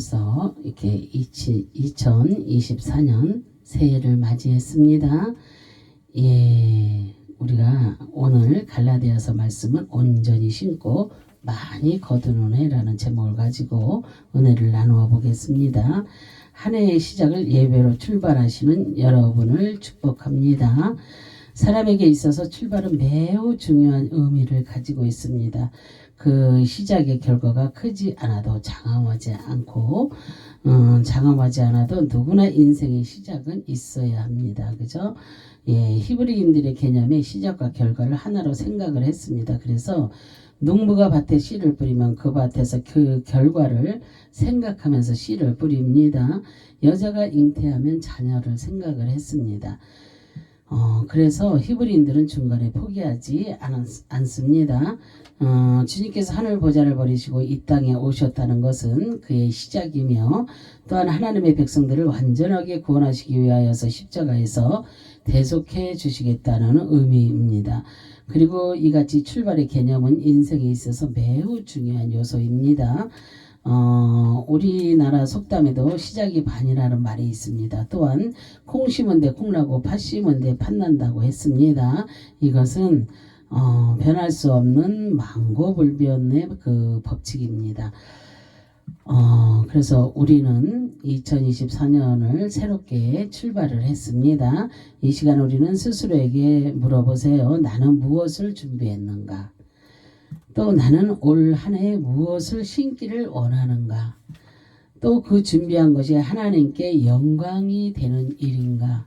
벌써 이렇게 2024년 새해를 맞이했습니다. 예, 우리가 오늘 갈라디아서 말씀은 온전히 신고 많이 거두는 해라는 제목을 가지고 은혜를 나누어 보겠습니다. 한 해의 시작을 예배로 출발하시는 여러분을 축복합니다. 사람에게 있어서 출발은 매우 중요한 의미를 가지고 있습니다. 그 시작의 결과가 크지 않아도 장엄하지 않아도 누구나 인생의 시작은 있어야 합니다. 그죠? 예, 히브리인들의 개념에 시작과 결과를 하나로 생각을 했습니다. 그래서 농부가 밭에 씨를 뿌리면 그 밭에서 그 결과를 생각하면서 씨를 뿌립니다. 여자가 잉태하면 자녀를 생각을 했습니다. 그래서 히브리인들은 중간에 포기하지 않습니다. 주님께서 하늘 보좌를 버리시고 이 땅에 오셨다는 것은 그의 시작이며 또한 하나님의 백성들을 완전하게 구원하시기 위하여서 십자가에서 대속해 주시겠다는 의미입니다. 그리고 이같이 출발의 개념은 인생에 있어서 매우 중요한 요소입니다. 우리나라 속담에도 시작이 반이라는 말이 있습니다. 또한 콩 심은 데 콩나고 팥 심은 데 팥난다고 했습니다. 이것은 변할 수 없는 망고불변의 그 법칙입니다. 그래서 우리는 2024년을 새롭게 출발을 했습니다. 이 시간 우리는 스스로에게 물어보세요. 나는 무엇을 준비했는가? 또 나는 올 한 해 무엇을 신기를 원하는가? 또 그 준비한 것이 하나님께 영광이 되는 일인가?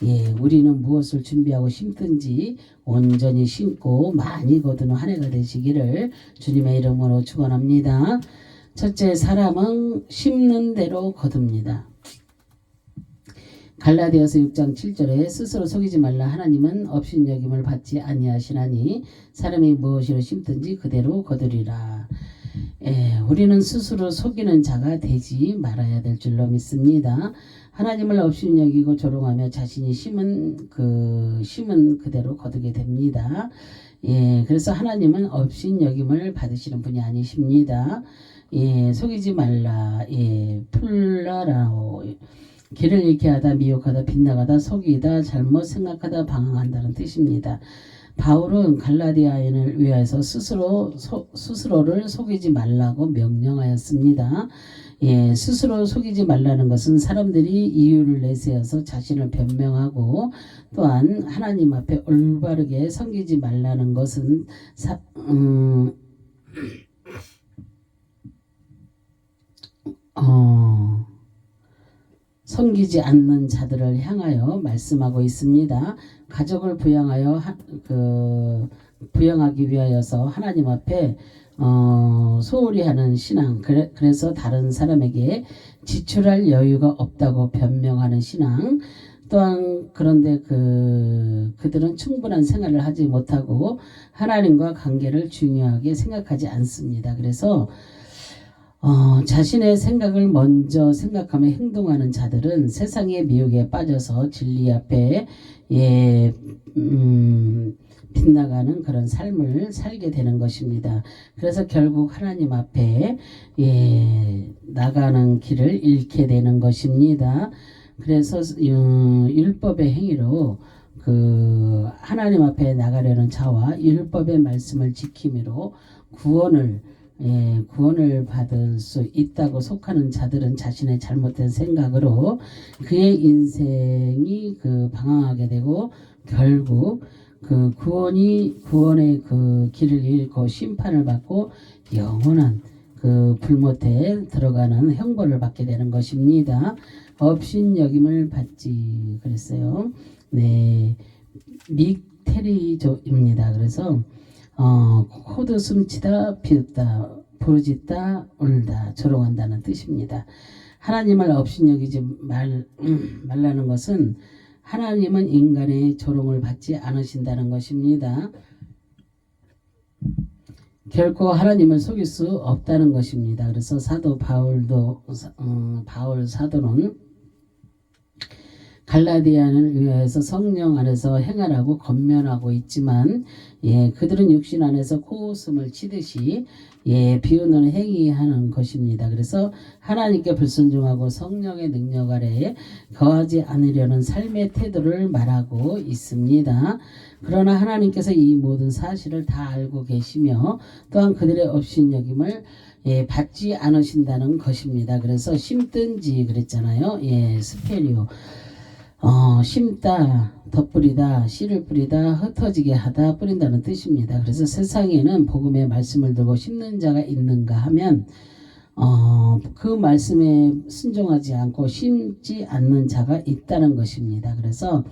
예, 우리는 무엇을 준비하고 심든지 온전히 심고 많이 거두는 한 해가 되시기를 주님의 이름으로 축원합니다. 첫째, 사람은 심는 대로 거둡니다. 갈라디아서 6장 7절에 스스로 속이지 말라. 하나님은 업신여김을 받지 아니하시나니 사람이 무엇으로 심든지 그대로 거두리라. 우리는 스스로 속이는 자가 되지 말아야 될 줄로 믿습니다. 하나님을 업신여기고 조롱하며 자신이 심은 그대로 거두게 됩니다. 그래서 하나님은 업신여김을 받으시는 분이 아니십니다. 속이지 말라. 풀라라오. 길을 잃게 하다, 미혹하다, 빗나가다, 속이다, 잘못 생각하다, 방황한다는 뜻입니다. 바울은 갈라디아인을 위하여서 스스로를 속이지 말라고 명령하였습니다. 스스로 속이지 말라는 것은 사람들이 이유를 내세워서 자신을 변명하고 또한 하나님 앞에 올바르게 섬기지 말라는 것은 섬기지 않는 자들을 향하여 말씀하고 있습니다. 가족을 부양하기 위하여서 하나님 앞에 소홀히 하는 신앙, 그래서 다른 사람에게 지출할 여유가 없다고 변명하는 신앙, 또한 그런데 그들은 충분한 생활을 하지 못하고 하나님과 관계를 중요하게 생각하지 않습니다. 그래서 자신의 생각을 먼저 생각하며 행동하는 자들은 세상의 미혹에 빠져서 진리 앞에 빗나가는 그런 삶을 살게 되는 것입니다. 그래서 결국 하나님 앞에 나가는 길을 잃게 되는 것입니다. 그래서 율법의 행위로 하나님 앞에 나가려는 자와 율법의 말씀을 지킴으로 구원을 받을 수 있다고 속하는 자들은 자신의 잘못된 생각으로 그의 인생이 방황하게 되고 결국 구원의 길을 잃고 심판을 받고 영원한 불못에 들어가는 형벌을 받게 되는 것입니다. 업신여김을 받지 그랬어요. 믹테리조입니다. 그래서 코드 숨치다, 비웃다, 부르짖다, 울다, 조롱한다는 뜻입니다. 하나님을 업신여기지 말라는 것은 하나님은 인간의 조롱을 받지 않으신다는 것입니다. 결코 하나님을 속일 수 없다는 것입니다. 그래서 바울 사도는 갈라디아를 위하여서 성령 안에서 행하라고 권면하고 있지만 그들은 육신 안에서 코웃음을 치듯이 비웃는 행위하는 것입니다. 그래서 하나님께 불순종하고 성령의 능력 아래에 거하지 않으려는 삶의 태도를 말하고 있습니다. 그러나 하나님께서 이 모든 사실을 다 알고 계시며 또한 그들의 업신여김을 받지 않으신다는 것입니다. 그래서 심든지 그랬잖아요. 스페리오. 심다, 덧뿌리다, 씨를 뿌리다, 흩어지게 하다, 뿌린다는 뜻입니다. 그래서 세상에는 복음의 말씀을 들고 심는 자가 있는가 하면 그 말씀에 순종하지 않고 심지 않는 자가 있다는 것입니다. 그래서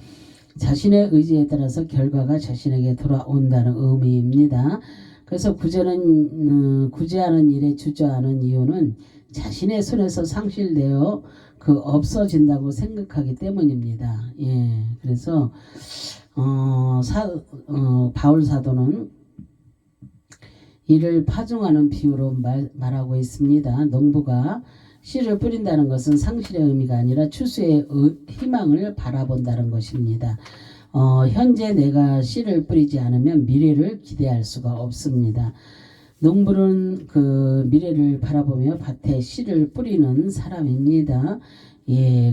자신의 의지에 따라서 결과가 자신에게 돌아온다는 의미입니다. 그래서 구제하는 일에 주저하는 이유는 자신의 손에서 상실되어 없어진다고 생각하기 때문입니다. 그래서 바울 사도는 이를 파종하는 비유로 말하고 있습니다. 농부가 씨를 뿌린다는 것은 상실의 의미가 아니라 추수의 희망을 바라본다는 것입니다. 현재 내가 씨를 뿌리지 않으면 미래를 기대할 수가 없습니다. 농부는 그 미래를 바라보며 밭에 씨를 뿌리는 사람입니다.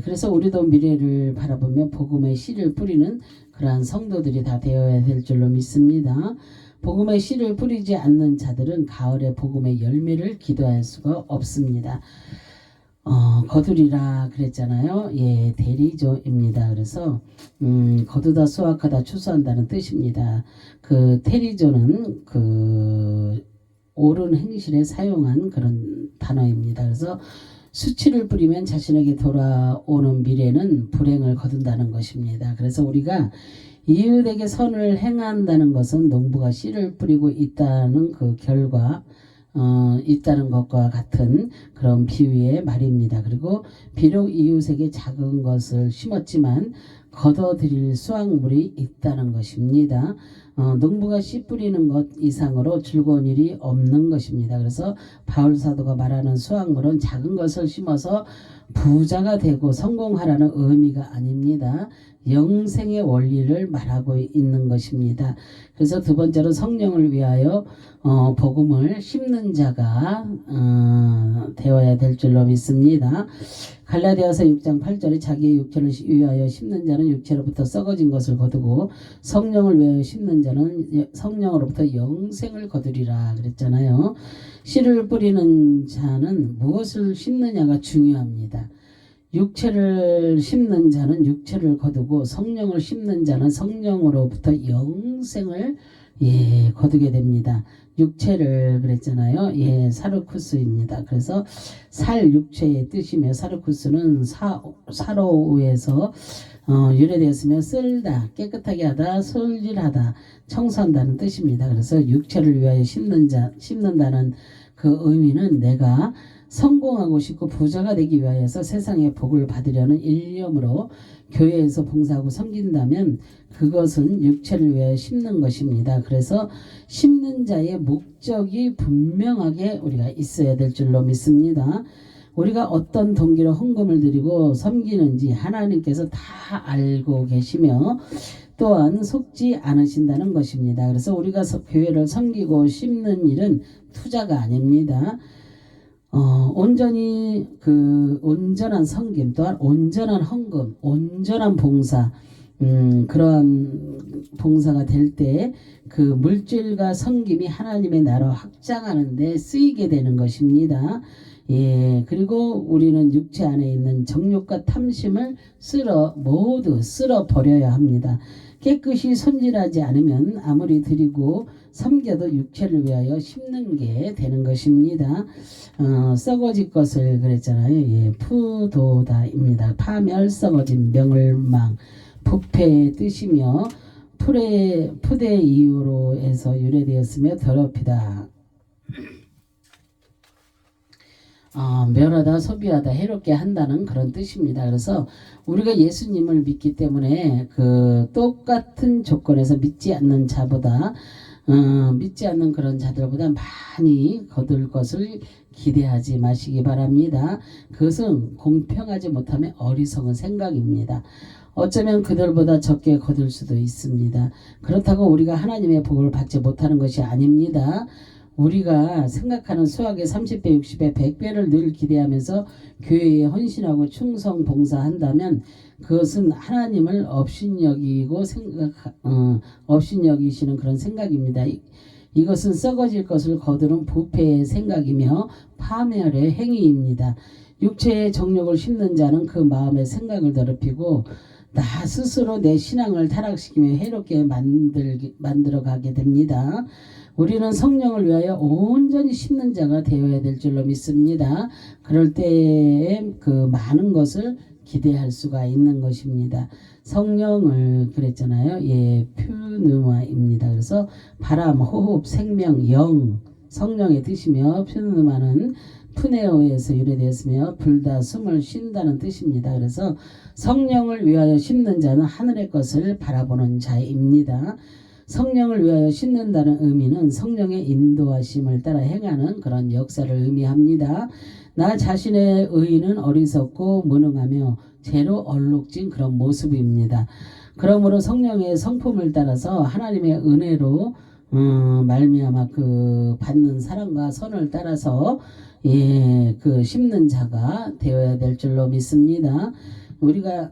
그래서 우리도 미래를 바라보며 복음의 씨를 뿌리는 그러한 성도들이 다 되어야 될 줄로 믿습니다. 복음의 씨를 뿌리지 않는 자들은 가을에 복음의 열매를 기도할 수가 없습니다. 거두리라 그랬잖아요. 대리조입니다. 그래서 거두다 수확하다 추수한다는 뜻입니다. 그 테리조는 옳은 행실에 사용한 그런 단어입니다. 그래서 수치를 뿌리면 자신에게 돌아오는 미래는 불행을 거둔다는 것입니다. 그래서 우리가 이웃에게 선을 행한다는 것은 농부가 씨를 뿌리고 있다는 그 결과 있다는 것과 같은 그런 비유의 말입니다. 그리고 비록 이웃에게 작은 것을 심었지만 거둬들일 수확물이 있다는 것입니다. 농부가 씨 뿌리는 것 이상으로 즐거운 일이 없는 것입니다. 그래서 바울 사도가 말하는 수확물은 작은 것을 심어서 부자가 되고 성공하라는 의미가 아닙니다. 영생의 원리를 말하고 있는 것입니다. 그래서 두 번째로 성령을 위하여 복음을 심는 자가 되어야 될 줄로 믿습니다. 갈라디아서 6장 8절에 자기의 육체를 위하여 심는 자는 육체로부터 썩어진 것을 거두고 성령을 위하여 심는 자는 성령으로부터 영생을 거두리라 그랬잖아요. 씨를 뿌리는 자는 무엇을 심느냐가 중요합니다. 육체를 심는 자는 육체를 거두고 성령을 심는 자는 성령으로부터 영생을 거두게 됩니다. 육체를 그랬잖아요. 사르쿠스입니다. 그래서 살 육체의 뜻이며 사르쿠스는 사로에서 유래되었으며 쓸다, 깨끗하게 하다, 솔질하다, 청소한다는 뜻입니다. 그래서 육체를 위하여 심는다는 그 의미는 내가 성공하고 싶고 부자가 되기 위하여서 세상의 복을 받으려는 일념으로 교회에서 봉사하고 섬긴다면 그것은 육체를 위하여 심는 것입니다. 그래서 심는 자의 목적이 분명하게 우리가 있어야 될 줄로 믿습니다. 우리가 어떤 동기로 헌금을 드리고 섬기는지 하나님께서 다 알고 계시며 또한 속지 않으신다는 것입니다. 그래서 우리가 교회를 섬기고 심는 일은 투자가 아닙니다. 온전히 온전한 섬김 또한 온전한 헌금, 온전한 봉사, 그러한 봉사가 될 때 그 물질과 섬김이 하나님의 나라 확장하는 데 쓰이게 되는 것입니다. 그리고 우리는 육체 안에 있는 정욕과 탐심을 모두 쓸어 버려야 합니다. 깨끗이 손질하지 않으면 아무리 드리고 섬겨도 육체를 위하여 심는 게 되는 것입니다. 썩어질 것을 그랬잖아요. 푸도다입니다. 파멸, 썩어진, 명을망, 부패의 뜻이며 푸대 이유로 해서 유래되었으며 더럽히다. 멸하다, 소비하다, 해롭게 한다는 그런 뜻입니다. 그래서 우리가 예수님을 믿기 때문에 그 똑같은 조건에서 믿지 않는 자보다 믿지 않는 그런 자들보다 많이 거둘 것을 기대하지 마시기 바랍니다. 그것은 공평하지 못하면 어리석은 생각입니다. 어쩌면 그들보다 적게 거둘 수도 있습니다. 그렇다고 우리가 하나님의 복을 받지 못하는 것이 아닙니다. 우리가 생각하는 수학의 30배, 60배, 100배를 늘 기대하면서 교회에 헌신하고 충성 봉사한다면 그것은 하나님을 업신여기고 업신여기시는 그런 생각입니다. 이것은 썩어질 것을 거두는 부패의 생각이며 파멸의 행위입니다. 육체의 정욕을 심는 자는 그 마음의 생각을 더럽히고 나 스스로 내 신앙을 타락시키며 해롭게 만들어가게 됩니다. 우리는 성령을 위하여 온전히 심는 자가 되어야 될 줄로 믿습니다. 그럴 때에 그 많은 것을 기대할 수가 있는 것입니다. 성령을 그랬잖아요. 예, 퓨누마입니다. 그래서 바람, 호흡, 생명, 영, 성령의 뜻이며 퓨누마는 푸네오에서 유래되었으며 불다 숨을 쉰다는 뜻입니다. 그래서 성령을 위하여 심는 자는 하늘의 것을 바라보는 자입니다. 성령을 위하여 심는다는 의미는 성령의 인도하심을 따라 행하는 그런 역사를 의미합니다. 나 자신의 의는 어리석고 무능하며 죄로 얼룩진 그런 모습입니다. 그러므로 성령의 성품을 따라서 하나님의 은혜로 말미암아 그 받는 사랑과 선을 따라서 예, 그 심는 자가 되어야 될 줄로 믿습니다. 우리가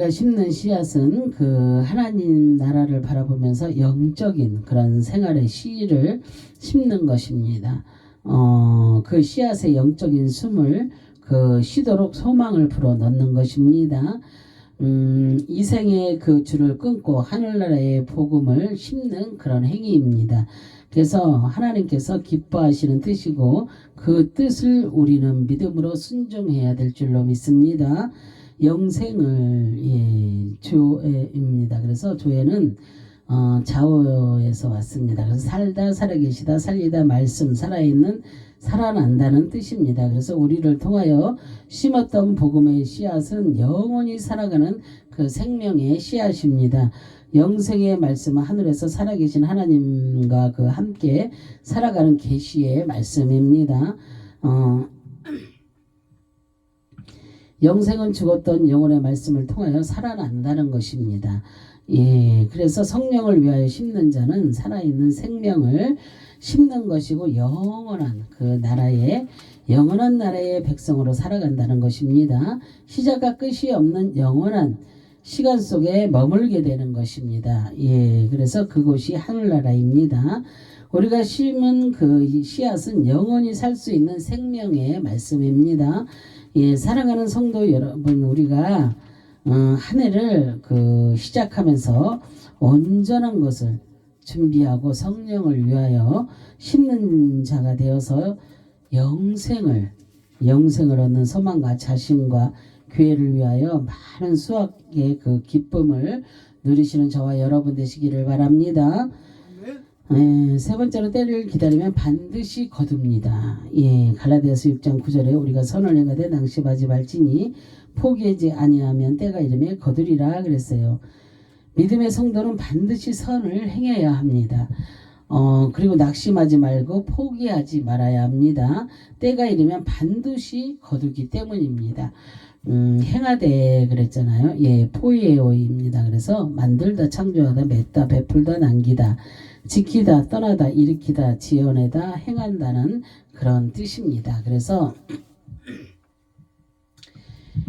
심는 씨앗은 그 하나님 나라를 바라보면서 영적인 그런 생활의 씨를 심는 것입니다. 그 씨앗의 영적인 숨을 그 쉬도록 소망을 불어 넣는 것입니다. 이 생의 그 줄을 끊고 하늘나라의 복음을 심는 그런 행위입니다. 그래서 하나님께서 기뻐하시는 뜻이고 그 뜻을 우리는 믿음으로 순종해야 될 줄로 믿습니다. 영생을 조회입니다. 그래서 조회는 자오에서 왔습니다. 그래서 살다, 살아계시다, 살리다, 말씀, 살아있는, 살아난다는 뜻입니다. 그래서 우리를 통하여 심었던 복음의 씨앗은 영원히 살아가는 그 생명의 씨앗입니다. 영생의 말씀은 하늘에서 살아계신 하나님과 그 함께 살아가는 계시의 말씀입니다. 영생은 죽었던 영혼의 말씀을 통하여 살아난다는 것입니다. 예, 그래서 성령을 위하여 심는 자는 살아있는 생명을 심는 것이고 영원한 나라의 백성으로 살아간다는 것입니다. 시작과 끝이 없는 영원한 시간 속에 머물게 되는 것입니다. 예, 그래서 그곳이 하늘나라입니다. 우리가 심은 그 씨앗은 영원히 살 수 있는 생명의 말씀입니다. 예, 사랑하는 성도 여러분, 우리가 한 해를 시작하면서 온전한 것을 준비하고 성령을 위하여 심는 자가 되어서 영생을 얻는 소망과 자신과 교회를 위하여 많은 수확의 그 기쁨을 누리시는 저와 여러분 되시기를 바랍니다. 세 번째로 때를 기다리면 반드시 거둡니다. 예, 갈라디아서 6장 9절에 우리가 선을 행하되 낭심하지 말지니 포기하지 아니하면 때가 이르매 거두리라 그랬어요. 믿음의 성도는 반드시 선을 행해야 합니다. 그리고 낙심하지 말고 포기하지 말아야 합니다. 때가 이르면 반드시 거두기 때문입니다. 행하되 그랬잖아요. 예, 포이에오입니다. 그래서 만들다, 창조하다, 맺다, 베풀다, 남기다, 지키다, 떠나다, 일으키다, 지어내다, 행한다는 그런 뜻입니다. 그래서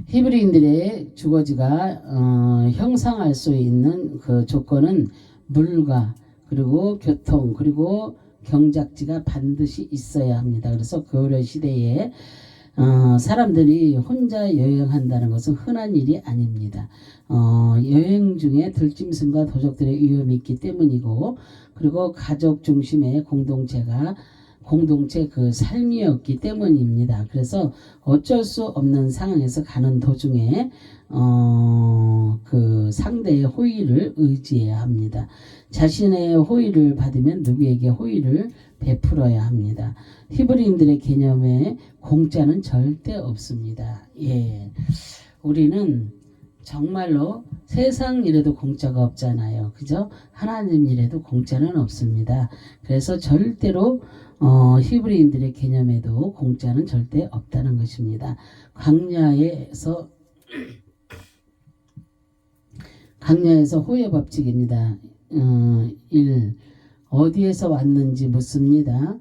히브리인들의 주거지가 형성할 수 있는 그 조건은 물과 그리고 교통 그리고 경작지가 반드시 있어야 합니다. 그래서 고려 시대에 사람들이 혼자 여행한다는 것은 흔한 일이 아닙니다. 여행 중에 들짐승과 도적들의 위험이 있기 때문이고 그리고 가족 중심의 공동체 그 삶이었기 때문입니다. 그래서 어쩔 수 없는 상황에서 가는 도중에 그 상대의 호의를 의지해야 합니다. 자신의 호의를 받으면 누구에게 호의를 베풀어야 합니다. 히브리인들의 개념에 공짜는 절대 없습니다. 예, 우리는 정말로 세상 일에도 공짜가 없잖아요. 그죠? 하나님 일에도 공짜는 없습니다. 그래서 절대로 히브리인들의 개념에도 공짜는 절대 없다는 것입니다. 강야에서 호의 법칙입니다. 1. 어디에서 왔는지 묻습니다.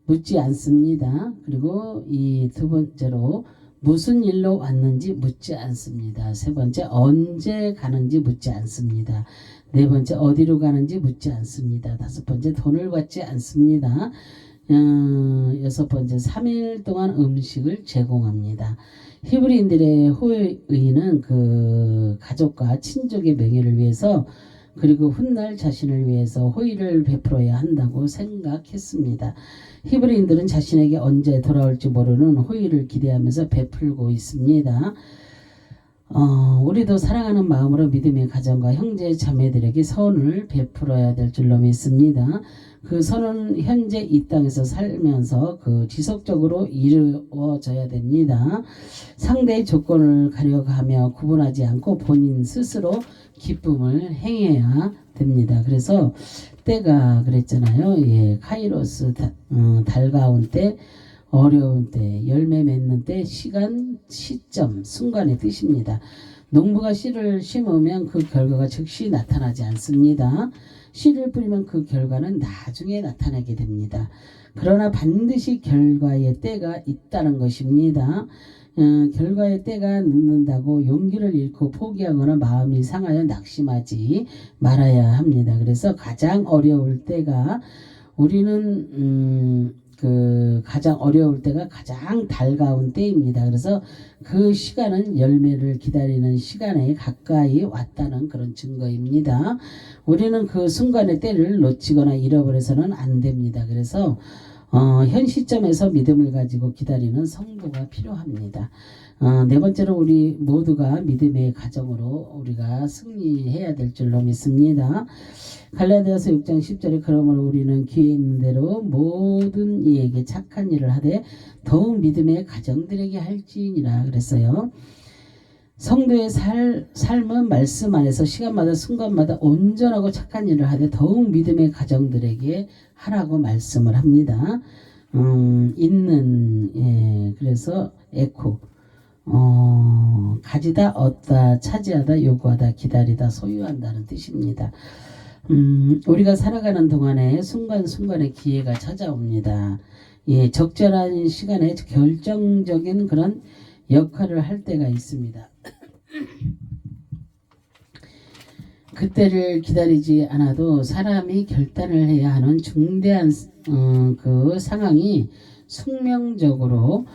묻지 않습니다. 그리고 이 두 번째로 무슨 일로 왔는지 묻지 않습니다. 세 번째 언제 가는지 묻지 않습니다. 네 번째 어디로 가는지 묻지 않습니다. 다섯 번째 돈을 받지 않습니다. 여섯 번째 3일 동안 음식을 제공합니다. 히브리인들의 호의는 그 가족과 친족의 명예를 위해서 그리고 훗날 자신을 위해서 호의를 베풀어야 한다고 생각했습니다. 히브리인들은 자신에게 언제 돌아올지 모르는 호의를 기대하면서 베풀고 있습니다. 우리도 사랑하는 마음으로 믿음의 가정과 형제 자매들에게 선을 베풀어야 될 줄로 믿습니다. 그 선은 현재 이 땅에서 살면서 그 지속적으로 이루어져야 됩니다. 상대의 조건을 가려가며 구분하지 않고 본인 스스로 기쁨을 행해야 됩니다. 그래서 때가 그랬잖아요. 예, 카이로스 달가운 때, 어려운 때, 열매 맺는 때, 시간, 시점, 순간의 뜻입니다. 농부가 씨를 심으면 그 결과가 즉시 나타나지 않습니다. 씨를 뿌리면 그 결과는 나중에 나타나게 됩니다. 그러나 반드시 결과의 때가 있다는 것입니다. 결과의 때가 늦는다고 용기를 잃고 포기하거나 마음이 상하여 낙심하지 말아야 합니다. 그래서 가장 어려울 때가 우리는 가장 어려울 때가 가장 달가운 때입니다. 그래서 그 시간은 열매를 기다리는 시간에 가까이 왔다는 그런 증거입니다. 우리는 그 순간의 때를 놓치거나 잃어버려서는 안 됩니다. 그래서 현 시점에서 믿음을 가지고 기다리는 성도가 필요합니다. 네 번째로 우리 모두가 믿음의 가정으로 우리가 승리해야 될 줄로 믿습니다. 갈라디아서 6장 10절에 그러므로 우리는 기회 있는 대로 모든 이에게 착한 일을 하되 더욱 믿음의 가정들에게 할지니라 그랬어요. 성도의 삶은 말씀 안에서 시간마다 순간마다 온전하고 착한 일을 하되 더욱 믿음의 가정들에게 하라고 말씀을 합니다. 그래서 에코 가지다 얻다 차지하다 요구하다 기다리다 소유한다는 뜻입니다. 우리가 살아가는 동안에 순간순간에 기회가 찾아옵니다. 예, 적절한 시간에 결정적인 그런 역할을 할 때가 있습니다. 그때를 기다리지 않아도 사람이 결단을 해야 하는 중대한 그 상황이 숙명적으로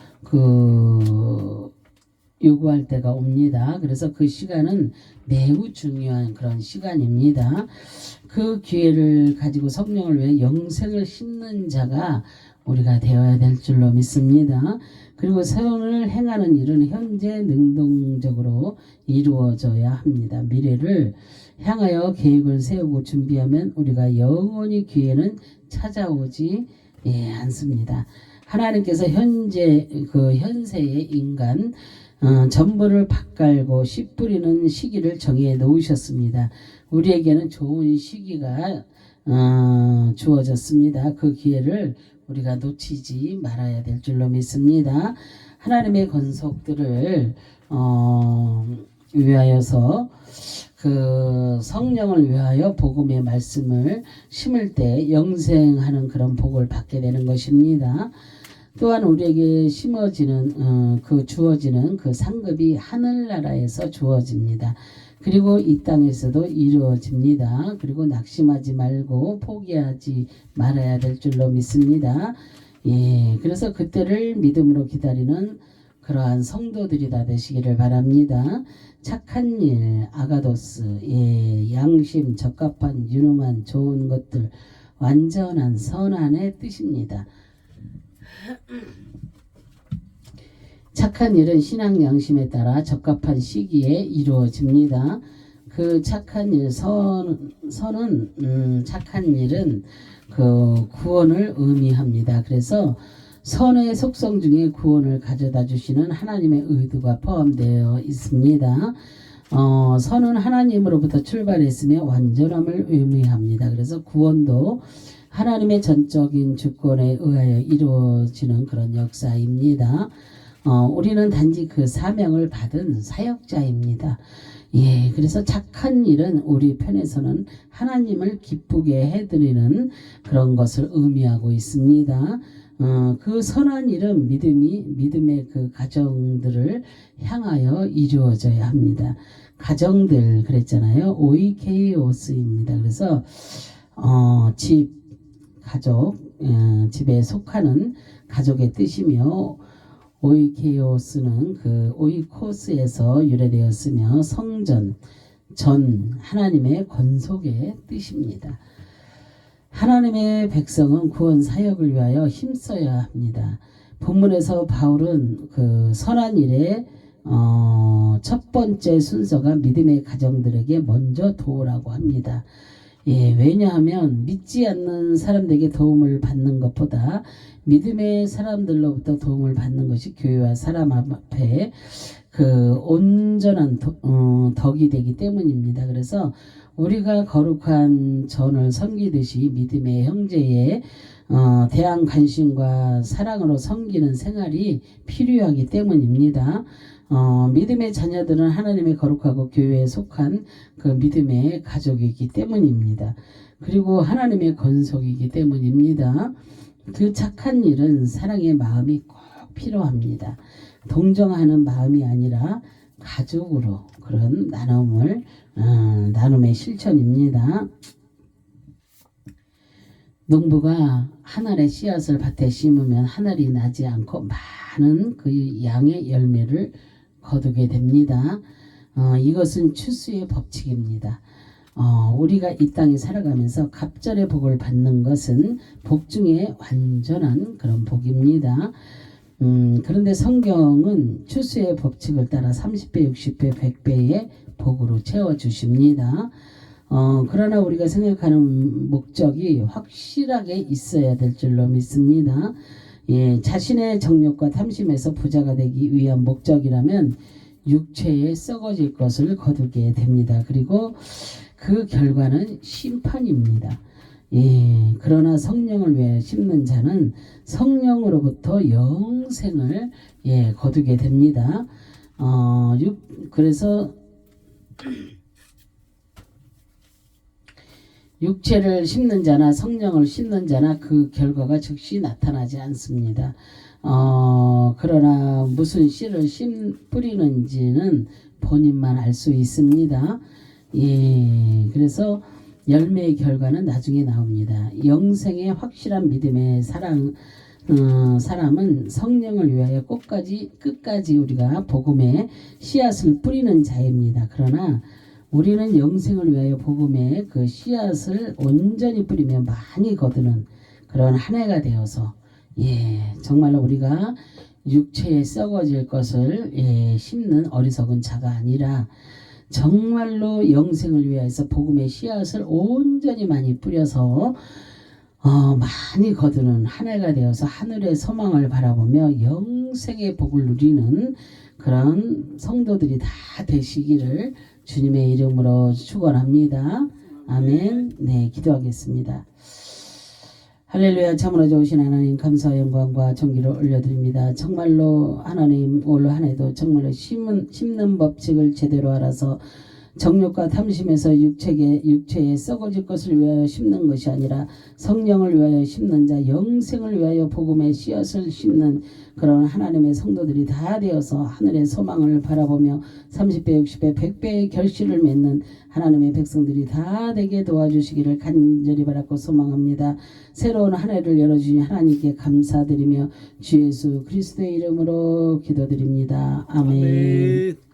요구할 때가 옵니다. 그래서 그 시간은 매우 중요한 그런 시간입니다. 그 기회를 가지고 성령을 위해 영생을 심는 자가 우리가 되어야 될 줄로 믿습니다. 그리고 선을 행하는 일은 현재 능동적으로 이루어져야 합니다. 미래를 향하여 계획을 세우고 준비하면 우리가 영원히 기회는 찾아오지 않습니다. 하나님께서 현세의 인간 전부를 밭갈고 씨 뿌리는 시기를 정해 놓으셨습니다. 우리에게는 좋은 시기가 주어졌습니다. 그 기회를 우리가 놓치지 말아야 될 줄로 믿습니다. 하나님의 권속들을 위하여서 그 성령을 위하여 복음의 말씀을 심을 때 영생하는 그런 복을 받게 되는 것입니다. 또한 우리에게 주어지는 그 상급이 하늘나라에서 주어집니다. 그리고 이 땅에서도 이루어집니다. 그리고 낙심하지 말고 포기하지 말아야 될 줄로 믿습니다. 예, 그래서 그때를 믿음으로 기다리는 그러한 성도들이 다 되시기를 바랍니다. 착한 일, 아가도스, 양심, 적합한, 유능한, 좋은 것들, 완전한, 선한의 뜻입니다. 착한 일은 신앙 양심에 따라 적합한 시기에 이루어집니다. 그 착한 일, 착한 일은 그 구원을 의미합니다. 그래서 선의 속성 중에 구원을 가져다 주시는 하나님의 의도가 포함되어 있습니다. 선은 하나님으로부터 출발했으며 완전함을 의미합니다. 그래서 구원도 하나님의 전적인 주권에 의하여 이루어지는 그런 역사입니다. 우리는 단지 그 사명을 받은 사역자입니다. 예, 그래서 착한 일은 우리 편에서는 하나님을 기쁘게 해드리는 그런 것을 의미하고 있습니다. 그 선한 일은 믿음의 그 가정들을 향하여 이루어져야 합니다. 가정들 그랬잖아요. 오이케이오스입니다. 그래서 가족, 집에 속하는 가족의 뜻이며 오이케오스는 그 오이코스에서 유래되었으며 성전, 하나님의 권속의 뜻입니다. 하나님의 백성은 구원 사역을 위하여 힘써야 합니다. 본문에서 바울은 그 선한 일에 첫 번째 순서가 믿음의 가정들에게 먼저 도우라고 합니다. 예, 왜냐하면 믿지 않는 사람들에게 도움을 받는 것보다 믿음의 사람들로부터 도움을 받는 것이 교회와 사람 앞에 그 온전한 덕이 되기 때문입니다. 그래서 우리가 거룩한 전을 섬기듯이 믿음의 형제의 대한 관심과 사랑으로 섬기는 생활이 필요하기 때문입니다. 믿음의 자녀들은 하나님의 거룩하고 교회에 속한 그 믿음의 가족이기 때문입니다. 그리고 하나님의 권속이기 때문입니다. 그 착한 일은 사랑의 마음이 꼭 필요합니다. 동정하는 마음이 아니라 가족으로 그런 나눔의 실천입니다. 농부가 한 알의 씨앗을 밭에 심으면 한 알이 나지 않고 많은 그 양의 열매를 거두게 됩니다. 이것은 추수의 법칙입니다. 우리가 이 땅에 살아가면서 갑절의 복을 받는 것은 복 중에 완전한 그런 복입니다. 그런데 성경은 추수의 법칙을 따라 30배, 60배, 100배의 복으로 채워주십니다. 그러나 우리가 생각하는 목적이 확실하게 있어야 될 줄로 믿습니다. 예, 자신의 정욕과 탐심에서 부자가 되기 위한 목적이라면 육체에 썩어질 것을 거두게 됩니다. 그리고 그 결과는 심판입니다. 예, 그러나 성령을 위해 심는 자는 성령으로부터 영생을 거두게 됩니다. 그래서 육체를 심는 자나 성령을 심는 자나 그 결과가 즉시 나타나지 않습니다. 그러나 무슨 씨를 뿌리는지는 본인만 알 수 있습니다. 예, 그래서 열매의 결과는 나중에 나옵니다. 영생의 확실한 믿음의 사람은 성령을 위하여 끝까지 우리가 복음의 씨앗을 뿌리는 자입니다. 그러나 우리는 영생을 위하여 복음의 그 씨앗을 온전히 뿌리며 많이 거두는 그런 한 해가 되어서 정말로 우리가 육체에 썩어질 것을 심는 어리석은 자가 아니라 정말로 영생을 위해서 복음의 씨앗을 온전히 많이 뿌려서 많이 거두는 한 해가 되어서 하늘의 소망을 바라보며 영생의 복을 누리는 그런 성도들이 다 되시기를 주님의 이름으로 축원합니다. 아멘. 네, 기도하겠습니다. 할렐루야. 참으로 좋으신 하나님 감사와 영광과 존귀를 올려드립니다. 정말로 하나님 올 한 해도 정말로 심는 법칙을 제대로 알아서 정욕과 탐심에서 육체에 썩어질 것을 위하여 심는 것이 아니라 성령을 위하여 심는 자, 영생을 위하여 복음의 씨앗을 심는 그런 하나님의 성도들이 다 되어서 하늘의 소망을 바라보며 30배, 60배, 100배의 결실을 맺는 하나님의 백성들이 다 되게 도와주시기를 간절히 바라고 소망합니다. 새로운 한 해를 열어주신 하나님께 감사드리며 주 예수 그리스도의 이름으로 기도드립니다. 아멘.